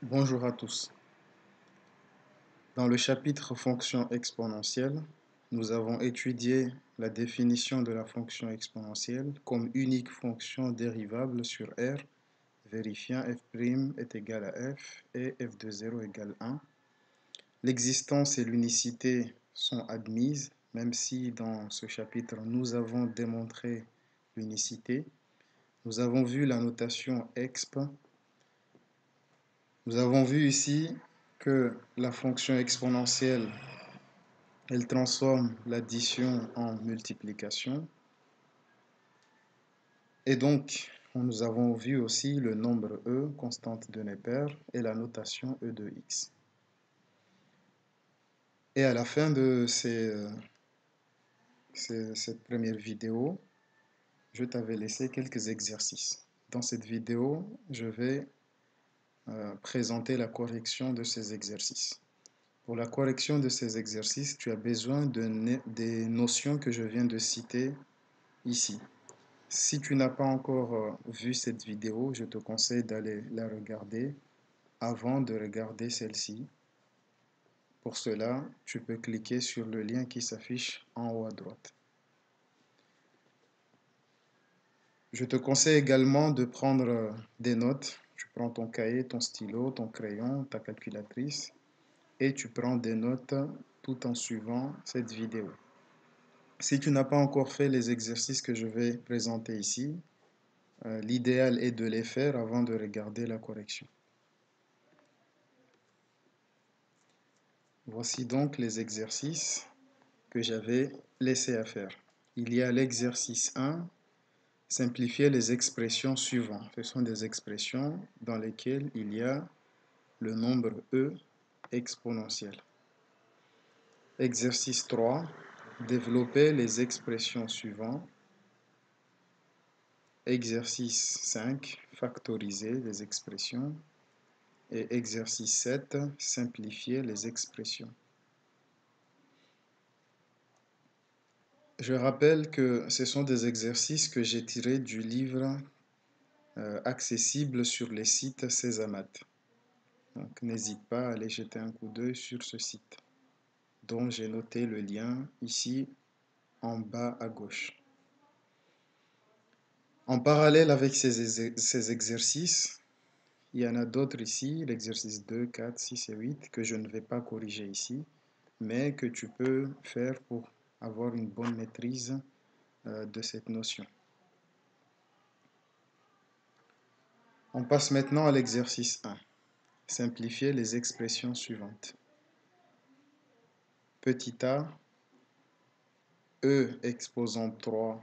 Bonjour à tous. Dans le chapitre fonction exponentielle, nous avons étudié la définition de la fonction exponentielle comme unique fonction dérivable sur R, vérifiant f' est égal à f et f de 0 égale 1. L'existence et l'unicité sont admises, même si dans ce chapitre nous avons démontré l'unicité. Nous avons vu la notation exp. Nous avons vu ici que la fonction exponentielle, elle transforme l'addition en multiplication. Et donc, nous avons vu aussi le nombre e, constante de Neper, et la notation e de x. Et à la fin de cette première vidéo, je t'avais laissé quelques exercices. Dans cette vidéo, je vais présenter la correction de ces exercices. Pour la correction de ces exercices, tu as besoin des notions que je viens de citer ici. Si tu n'as pas encore vu cette vidéo, je te conseille d'aller la regarder avant de regarder celle-ci. Pour cela, tu peux cliquer sur le lien qui s'affiche en haut à droite. Je te conseille également de prendre des notes. Tu prends ton cahier, ton stylo, ton crayon, ta calculatrice et tu prends des notes tout en suivant cette vidéo. Si tu n'as pas encore fait les exercices que je vais présenter ici, l'idéal est de les faire avant de regarder la correction. Voici donc les exercices que j'avais laissé à faire. Il y a l'exercice 1, simplifier les expressions suivantes. Ce sont des expressions dans lesquelles il y a le nombre e exponentiel. Exercice 3, développer les expressions suivantes. Exercice 5, factoriser les expressions. Et exercice 7, simplifier les expressions. Je rappelle que ce sont des exercices que j'ai tirés du livre accessible sur les sites Césamat. Donc n'hésite pas à aller jeter un coup d'œil sur ce site, dont j'ai noté le lien ici en bas à gauche. En parallèle avec ces exercices, il y en a d'autres ici, l'exercice 2, 4, 6 et 8, que je ne vais pas corriger ici, mais que tu peux faire pour avoir une bonne maîtrise de cette notion. On passe maintenant à l'exercice 1. Simplifier les expressions suivantes. Petit a, e exposant 3,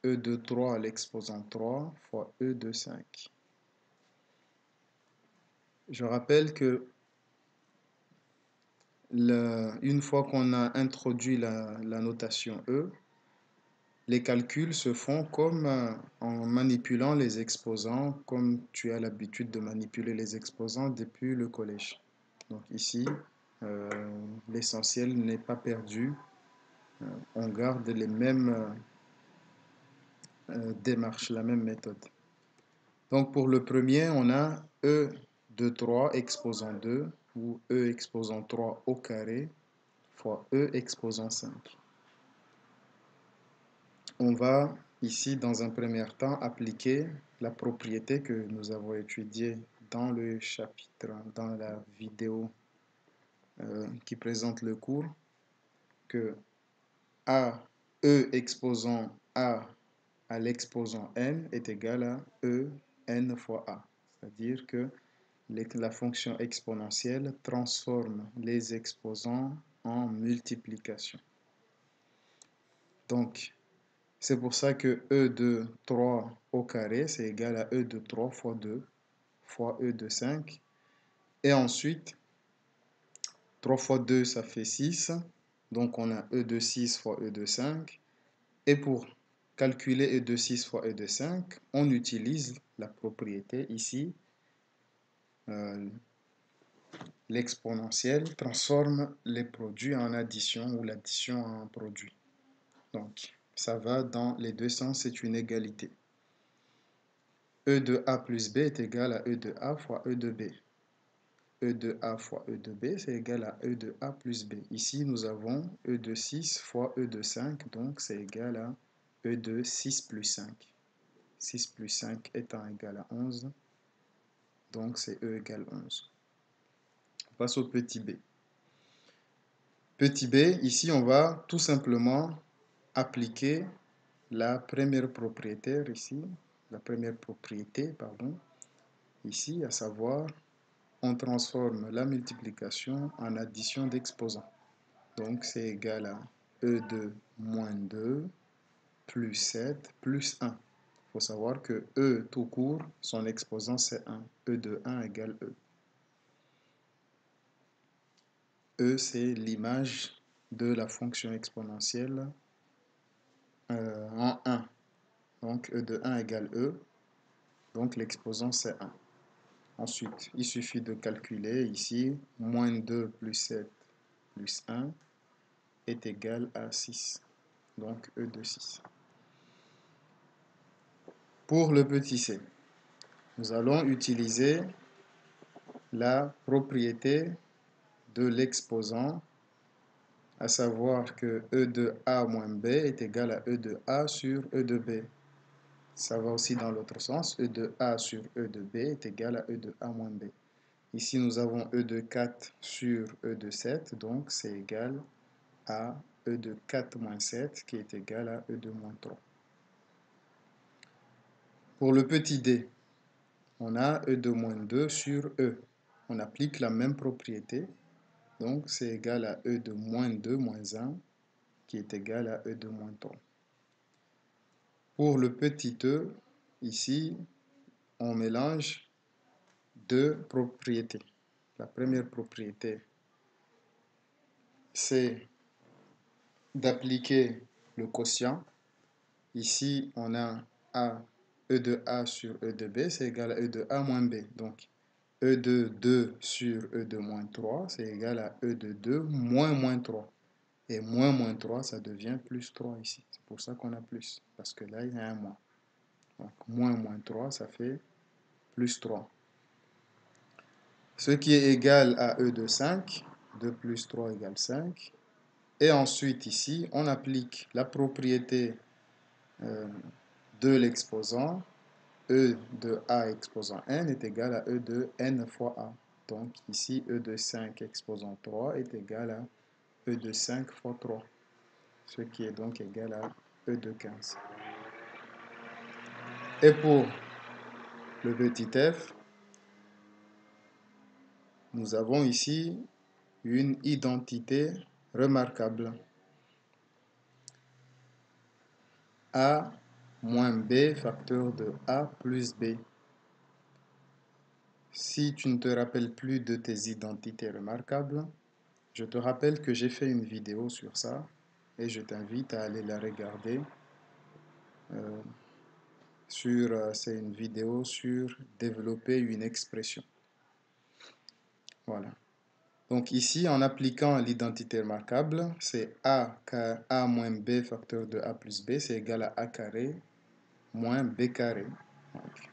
e de 3 à l'exposant 3 fois e de 5. Je rappelle que une fois qu'on a introduit la notation e, les calculs se font comme en manipulant les exposants, comme tu as l'habitude de manipuler les exposants depuis le collège. Donc ici, l'essentiel n'est pas perdu. On garde les mêmes démarches, la même méthode. Donc pour le premier, on a e de 3 exposant 2 ou e exposant 3 au carré fois e exposant 5. On va ici, dans un premier temps, appliquer la propriété que nous avons étudiée dans le chapitre, dans la vidéo qui présente le cours, que a, e exposant a à l'exposant n est égal à e n fois a. C'est-à-dire que la fonction exponentielle transforme les exposants en multiplication. Donc, c'est pour ça que e de 3 au carré, c'est égal à e de 3 fois 2 fois e de 5. Et ensuite, 3 fois 2, ça fait 6. Donc, on a e de 6 fois e de 5. Et pour calculer e de 6 fois e de 5, on utilise la propriété ici. L'exponentielle transforme les produits en addition ou l'addition en produit. Donc, ça va dans les deux sens, c'est une égalité. E de A plus B est égal à E de A fois E de B. E de A fois E de B, c'est égal à E de A plus B. Ici, nous avons E de 6 fois E de 5, donc c'est égal à E de 6 plus 5. 6 plus 5 étant égal à 11, donc c'est E égale 11. On passe au petit b. Petit b, ici, on va tout simplement appliquer la première propriété ici, ici, à savoir, on transforme la multiplication en addition d'exposants. Donc, c'est égal à E de moins 2 plus 7 plus 1. Il faut savoir que E tout court, son exposant c'est 1. E de 1 égale E. E, c'est l'image de la fonction exponentielle en 1. Donc, E de 1 égale E. Donc, l'exposant c'est 1. Ensuite, il suffit de calculer ici, moins 2 plus 7 plus 1 est égal à 6. Donc, E de 6. Pour le petit c, nous allons utiliser la propriété de l'exposant, à savoir que E de A moins B est égal à E de A sur E de B. Ça va aussi dans l'autre sens. E de A sur E de B est égal à E de A moins B. Ici, nous avons E de 4 sur E de 7, donc c'est égal à E de 4 moins 7 qui est égal à E de moins 3. Pour le petit d, on a E de moins 2 sur E. On applique la même propriété, donc c'est égal à E de moins 2 moins 1 qui est égal à E de moins 3. Pour le petit e, ici, on mélange deux propriétés. La première propriété, c'est d'appliquer le quotient. Ici, on a A, E de A sur E de B, c'est égal à E de A moins B. Donc, E de 2 sur E de moins 3, c'est égal à E de 2 moins 3. Et moins 3, ça devient plus 3 ici. C'est pour ça qu'on a plus, parce que là, il y a un moins. Donc, moins 3, ça fait plus 3. Ce qui est égal à E de 5. 2 plus 3 égale 5. Et ensuite, ici, on applique la propriété de l'exposant. E de A exposant n est égal à E de n fois A. Donc, ici, E de 5 exposant 3 est égal à E de 5 fois 3. Ce qui est donc égal à E de 15. Et pour le petit f, nous avons ici une identité remarquable. A moins B facteur de A plus B. Si tu ne te rappelles plus de tes identités remarquables, je te rappelle que j'ai fait une vidéo sur ça et je t'invite à aller la regarder. C'est une vidéo sur développer une expression. Voilà. Donc ici, en appliquant l'identité remarquable, c'est A moins B facteur de A plus B, c'est égal à A carré moins B carré. Donc,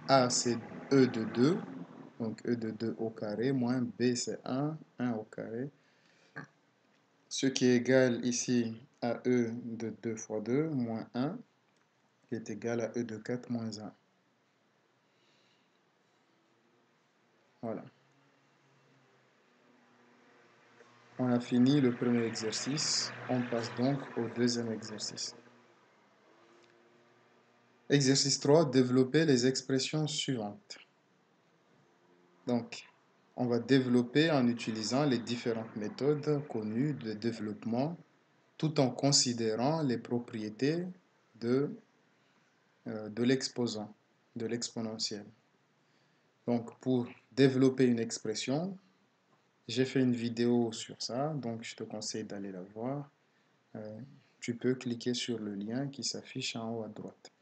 A, c'est E de 2, donc E de 2 au carré, moins B, c'est 1 au carré. Ce qui est égal ici à E de 2 fois 2, moins 1, qui est égal à E de 4 moins 1. Voilà. On a fini le premier exercice. On passe donc au deuxième exercice. Exercice 3, développer les expressions suivantes. Donc, on va développer en utilisant les différentes méthodes connues de développement tout en considérant les propriétés de l'exposant, de l'exponentiel. Donc, pour développer une expression, j'ai fait une vidéo sur ça, donc je te conseille d'aller la voir. Tu peux cliquer sur le lien qui s'affiche en haut à droite.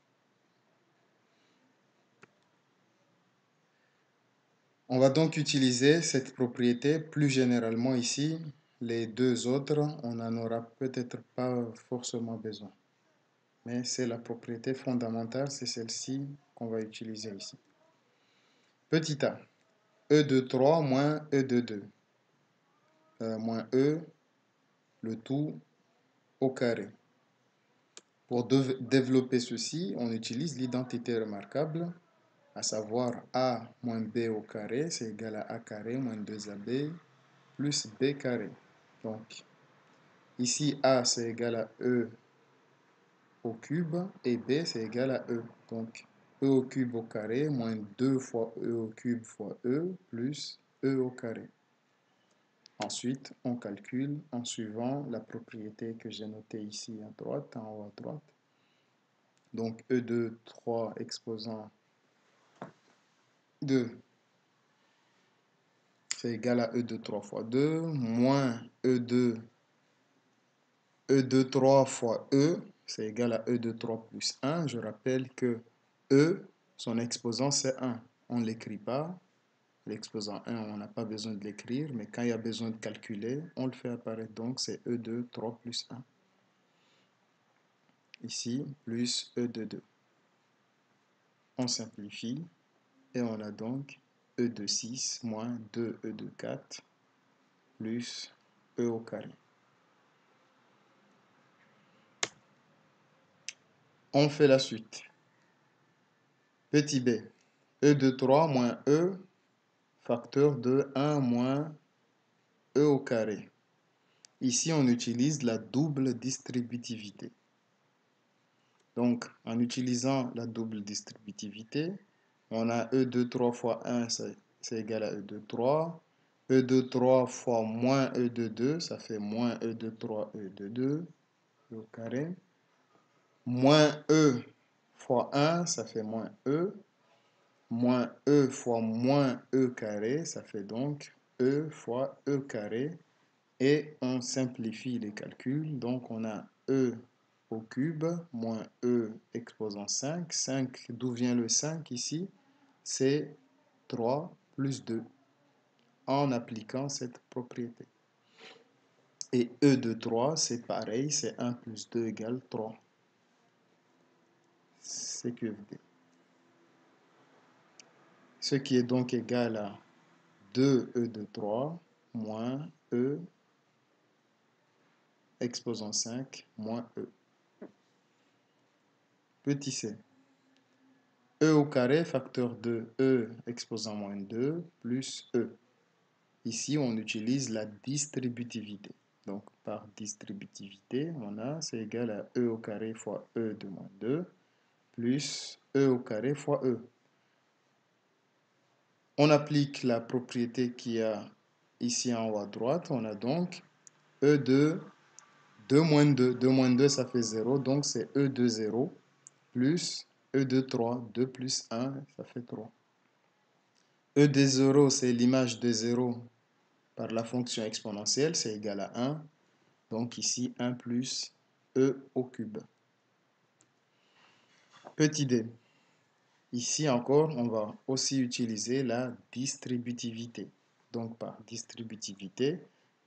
On va donc utiliser cette propriété plus généralement ici. Les deux autres, on n'en aura peut-être pas forcément besoin. Mais c'est la propriété fondamentale, c'est celle-ci qu'on va utiliser ici. Petit a. E de 3 moins E de 2. Moins E, le tout au carré. Pour développer ceci, on utilise l'identité remarquable, à savoir A moins B au carré, c'est égal à A carré moins 2AB plus B carré. Donc, ici, A, c'est égal à E au cube et B, c'est égal à E. Donc, E au cube au carré moins 2 fois E au cube fois E plus E au carré. Ensuite, on calcule en suivant la propriété que j'ai notée ici à droite, en haut à droite. Donc, E de 3 exposant 2, c'est égal à E de 3 fois 2, moins E de 3 fois E, c'est égal à E de 3 plus 1. Je rappelle que E, son exposant, c'est 1. On ne l'écrit pas. L'exposant 1, on n'a pas besoin de l'écrire, mais quand il y a besoin de calculer, on le fait apparaître. Donc, c'est E de 3 plus 1. Ici, plus E de 2. On simplifie et on a donc E de 6 moins 2E de 4 plus E au carré. On fait la suite. Petit b, E de 3 moins E, facteur de 1 moins E au carré. Ici, on utilise la double distributivité. Donc, en utilisant la double distributivité, on a E de 3 fois 1, c'est égal à E de 3. E de 3 fois moins E de 2, ça fait moins E de 3, E de 2, E au carré. Moins E fois 1, ça fait moins E. Moins E fois moins E carré, ça fait donc E fois E carré. Et on simplifie les calculs. Donc on a E au cube moins E exposant 5. 5, d'où vient le 5 ici? C'est 3 plus 2 en appliquant cette propriété. Et E de 3, c'est pareil, c'est 1 plus 2 égale 3. C'est QFD. Ce qui est donc égal à 2E de 3 moins E exposant 5 moins E. Petit c. E au carré, facteur de E exposant moins 2 plus E. Ici, on utilise la distributivité. Donc, par distributivité, on a, c'est égal à E au carré fois E de moins 2 plus E au carré fois E. On applique la propriété qu'il y a ici en haut à droite. On a donc E de 2 moins 2. 2 moins 2, ça fait 0. Donc, c'est E de 0 plus E de 3. 2 plus 1, ça fait 3. E de 0, c'est l'image de 0 par la fonction exponentielle. C'est égal à 1. Donc, ici, 1 plus E au cube. Petit d. Ici encore, on va aussi utiliser la distributivité. Donc, par distributivité,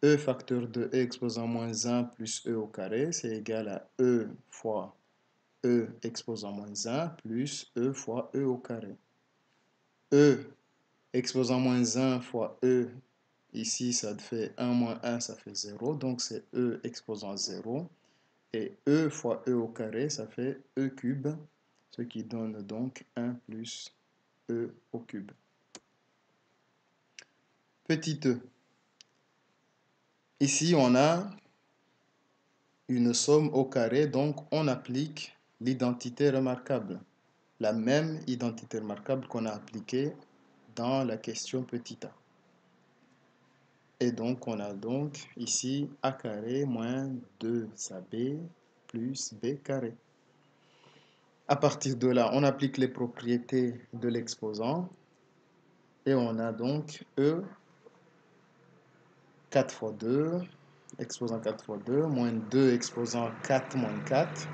E facteur de E exposant moins 1 plus E au carré, c'est égal à E fois E exposant moins 1 plus E fois E au carré. E exposant moins 1 fois E, ici ça fait 1 moins 1, ça fait 0, donc c'est E exposant 0. Et E fois E au carré, ça fait E cube, ce qui donne donc 1 plus E au cube. Petit e. Ici, on a une somme au carré, donc on applique l'identité remarquable. La même identité remarquable qu'on a appliquée dans la question petit a. Et donc, on a donc ici a carré moins 2ab plus b carré. À partir de là, on applique les propriétés de l'exposant. Et on a donc E 4 fois 2, exposant 4 fois 2, moins 2 exposant 4 moins 4,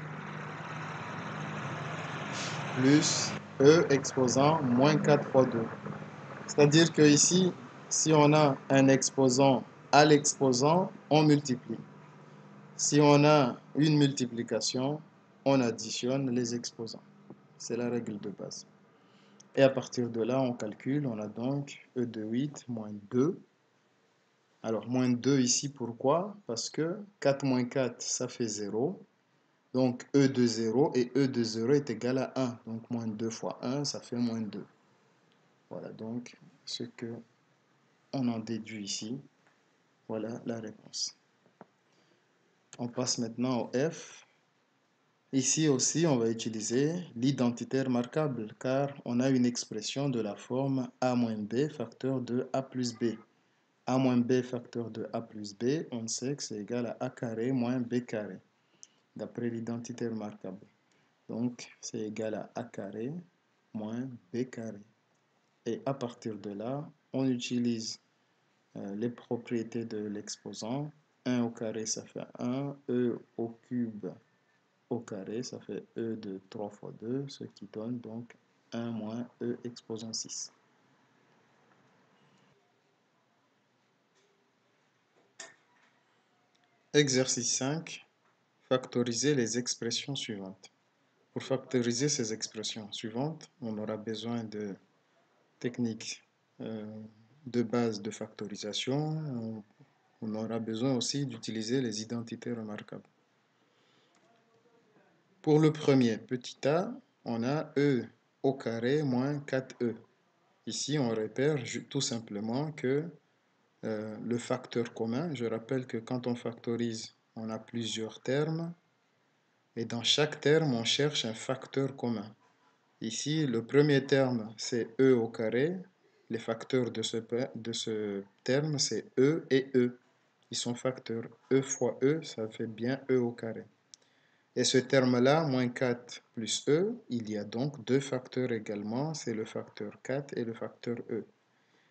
plus E exposant moins 4 fois 2. C'est-à-dire que ici, si on a un exposant à l'exposant, on multiplie. Si on a une multiplication, on additionne les exposants. C'est la règle de base. Et à partir de là, on calcule, on a donc E de 8 moins 2. Alors, moins 2 ici, pourquoi? Parce que 4 moins 4, ça fait 0. Donc, E de 0 et E de 0 est égal à 1. Donc, moins 2 fois 1, ça fait moins 2. Voilà donc ce que on en déduit ici. Voilà la réponse. On passe maintenant au F. Ici aussi, on va utiliser l'identité remarquable car on a une expression de la forme a moins b facteur de a plus b. A moins b facteur de a plus b, on sait que c'est égal à a carré moins b carré, d'après l'identité remarquable. Donc, c'est égal à a carré moins b carré. Et à partir de là, on utilise les propriétés de l'exposant. 1 au carré, ça fait 1. E au cube au carré, ça fait E de 3 fois 2, ce qui donne donc 1 moins E exposant 6. Exercice 5. Factoriser les expressions suivantes. Pour factoriser ces expressions suivantes, on aura besoin de techniques de base de factorisation. On aura besoin aussi d'utiliser les identités remarquables. Pour le premier, petit a, on a E au carré moins 4E. Ici, on repère tout simplement que le facteur commun, je rappelle que quand on factorise, on a plusieurs termes, et dans chaque terme, on cherche un facteur commun. Ici, le premier terme, c'est E au carré. Les facteurs de ce terme, c'est E et E. Ils sont facteurs. E fois E, ça fait bien E au carré. Et ce terme-là, moins 4 plus E, il y a donc deux facteurs également, c'est le facteur 4 et le facteur E.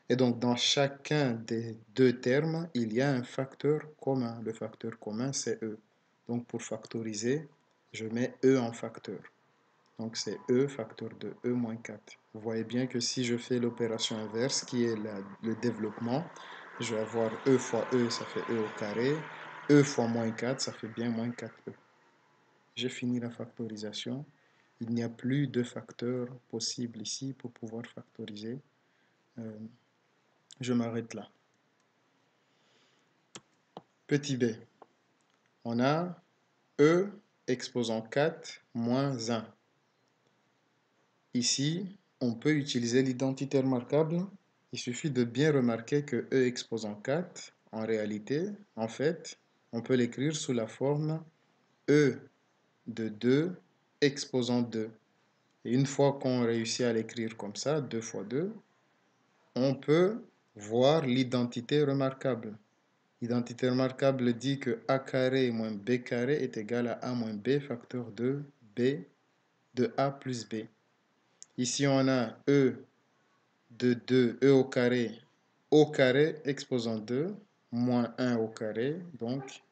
Et donc, dans chacun des deux termes, il y a un facteur commun. Le facteur commun, c'est E. Donc, pour factoriser, je mets E en facteur. Donc, c'est E facteur de E moins 4. Vous voyez bien que si je fais l'opération inverse, qui est le développement, je vais avoir E fois E, ça fait E au carré. E fois moins 4, ça fait bien moins 4E. J'ai fini la factorisation. Il n'y a plus de facteurs possibles ici pour pouvoir factoriser. Je m'arrête là. Petit b, on a E exposant 4 moins 1. Ici, on peut utiliser l'identité remarquable. Il suffit de bien remarquer que E exposant 4, en réalité, en fait, on peut l'écrire sous la forme E de 2 exposant 2. Et une fois qu'on réussit à l'écrire comme ça, 2 fois 2, on peut voir l'identité remarquable. L'identité remarquable dit que a carré moins b carré est égal à a moins b facteur de b de a plus b. Ici, on a e de 2, e au carré exposant 2, moins 1 au carré. Donc,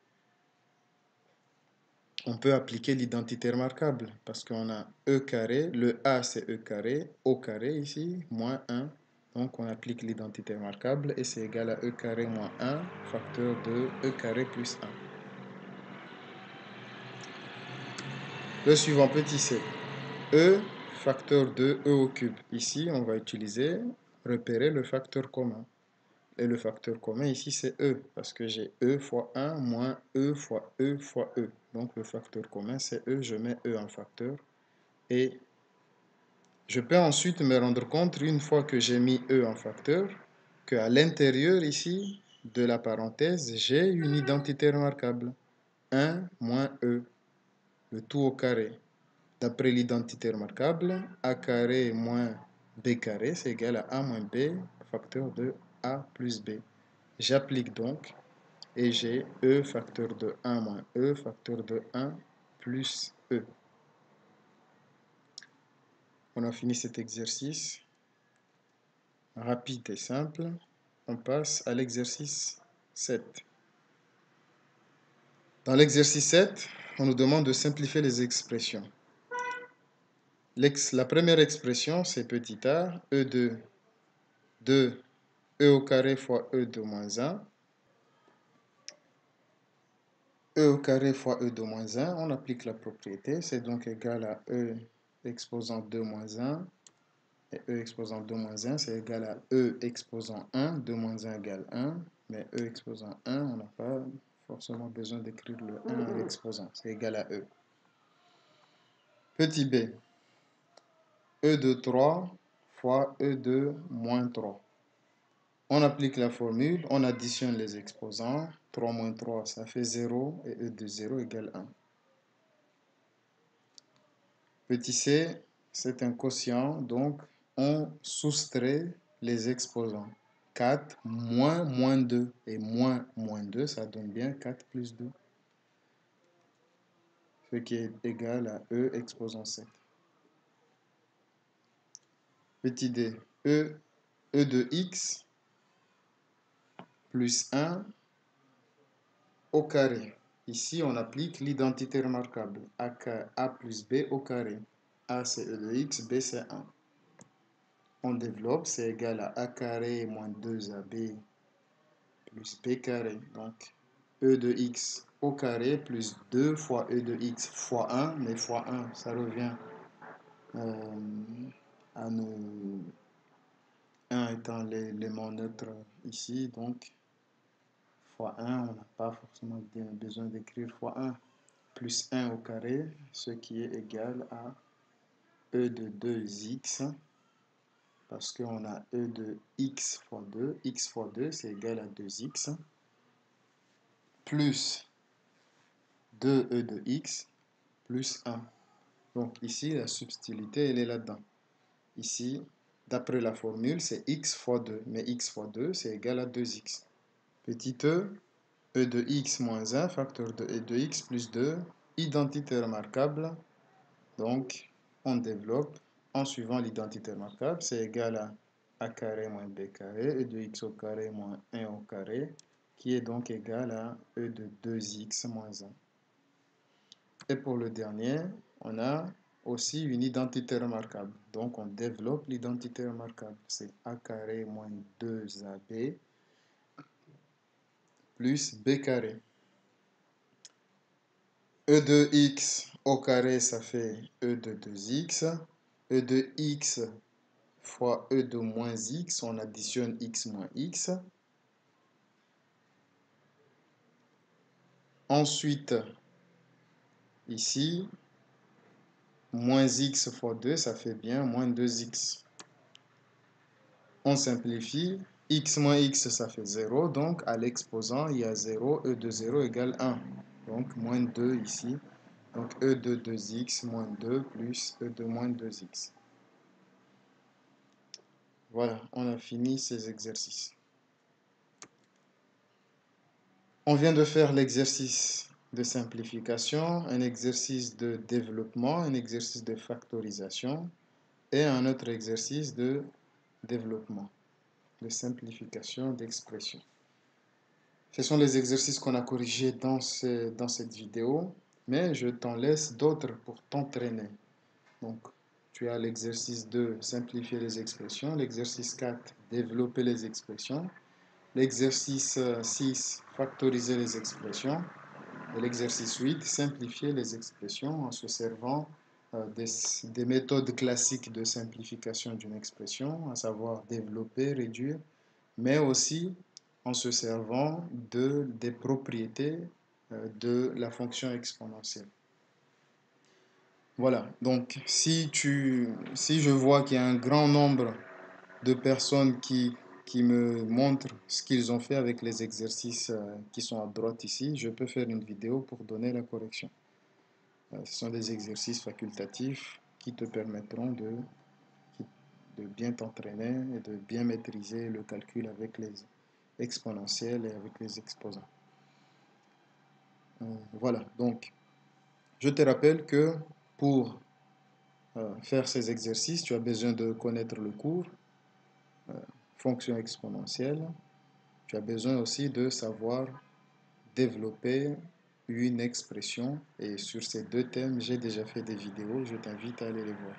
on peut appliquer l'identité remarquable parce qu'on a e carré, le a c'est e carré, au carré ici, moins 1. Donc on applique l'identité remarquable et c'est égal à e carré moins 1, facteur de e carré plus 1. Le suivant, petit c, e facteur de e au cube. Ici, on va utiliser, repérer le facteur commun. Et le facteur commun ici, c'est e, parce que j'ai e fois 1 moins e fois e fois e. Donc le facteur commun, c'est e, je mets e en facteur. Et je peux ensuite me rendre compte, une fois que j'ai mis e en facteur, qu'à l'intérieur ici de la parenthèse, j'ai une identité remarquable. 1 moins e, le tout au carré. D'après l'identité remarquable, a carré moins b carré, c'est égal à a moins b, facteur de a plus b. J'applique donc et j'ai e facteur de 1 moins e facteur de 1 plus e. On a fini cet exercice rapide et simple. On passe à l'exercice 7. Dans l'exercice 7, on nous demande de simplifier les expressions. La première expression, c'est petit a, e de 2 e au carré fois e de moins 1. E au carré fois e de moins 1, on applique la propriété, c'est donc égal à e exposant 2 moins 1. Et E exposant 2 moins 1, c'est égal à E exposant 1. 2 moins 1 égale 1. Mais E exposant 1, on n'a pas forcément besoin d'écrire le 1 à l'exposant. C'est égal à E. Petit b. E de 3 fois E de moins 3. On applique la formule, on additionne les exposants. 3 moins 3, ça fait 0. Et E de 0 égale 1. Petit c, c'est un quotient, donc on soustrait les exposants. 4 moins moins 2. Et moins moins 2, ça donne bien 4 plus 2. Ce qui est égal à E exposant 7. Petit d, E de x plus 1 au carré. Ici, on applique l'identité remarquable. A plus B au carré. A, c'est E de x, B, c'est 1. On développe, c'est égal à A carré moins 2AB plus B carré. Donc, E de x au carré plus 2 fois E de x fois 1. Mais fois 1, ça revient à nous 1 étant l'élément neutre ici. Donc, fois 1, on n'a pas forcément besoin d'écrire fois 1. Plus 1 au carré, ce qui est égal à E de 2x, parce qu'on a E de x fois 2. X fois 2, c'est égal à 2x, plus 2E de x, plus 1. Donc ici, la subtilité, elle est là-dedans. Ici, d'après la formule, c'est x fois 2. Mais x fois 2, c'est égal à 2x. Petit E de x moins 1, facteur de E de x plus 2, identité remarquable. Donc, on développe en suivant l'identité remarquable. C'est égal à a carré moins b carré, e de x au carré moins 1 au carré, qui est donc égal à e de 2x moins 1. Et pour le dernier, on a aussi une identité remarquable. Donc, on développe l'identité remarquable. C'est a carré moins 2ab plus b carré. E de x au carré, ça fait e de 2x. E de x fois e de moins x, on additionne x moins x. Ensuite, ici, moins x fois 2, ça fait bien moins 2x. On simplifie. X moins x, ça fait 0. Donc, à l'exposant, il y a 0. E de 0 égale 1. Donc, moins 2 ici. Donc, e de 2x moins 2 plus e de moins 2x. Voilà, on a fini ces exercices. On vient de faire l'exercice de simplification, un exercice de développement, un exercice de factorisation et un autre exercice de développement, de simplification d'expression. Ce sont les exercices qu'on a corrigés dans cette vidéo, mais je t'en laisse d'autres pour t'entraîner. Donc, tu as l'exercice 2, simplifier les expressions, l'exercice 4, développer les expressions, l'exercice 6, factoriser les expressions, et l'exercice 8, simplifier les expressions en se servant des méthodes classiques de simplification d'une expression, à savoir développer, réduire, mais aussi en se servant des propriétés de la fonction exponentielle. Voilà, donc si je vois qu'il y a un grand nombre de personnes qui me montrent ce qu'ils ont fait avec les exercices qui sont à droite ici, je peux faire une vidéo pour donner la correction. Ce sont des exercices facultatifs qui te permettront de bien t'entraîner et de bien maîtriser le calcul avec les exponentielles et avec les exposants. Voilà, donc je te rappelle que pour faire ces exercices, tu as besoin de connaître le cours, fonction exponentielle. Tu as besoin aussi de savoir développer une expression. Et sur ces deux thèmes, j'ai déjà fait des vidéos. Je t'invite à aller les voir.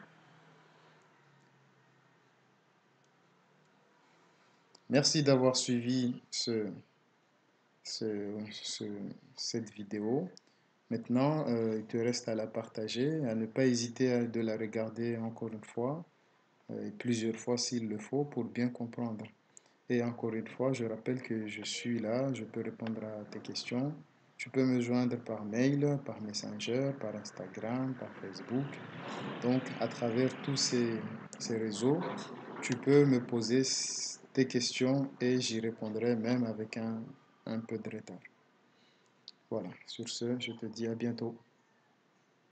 Merci d'avoir suivi cette vidéo. Maintenant, il te reste à la partager, à ne pas hésiter de la regarder encore une fois et plusieurs fois s'il le faut pour bien comprendre. Et encore une fois, je rappelle que je suis là, je peux répondre à tes questions. Tu peux me joindre par mail, par Messenger, par Instagram, par Facebook. Donc, à travers tous ces réseaux, tu peux me poser tes questions et j'y répondrai même avec un peu de retard. Voilà, sur ce, je te dis à bientôt.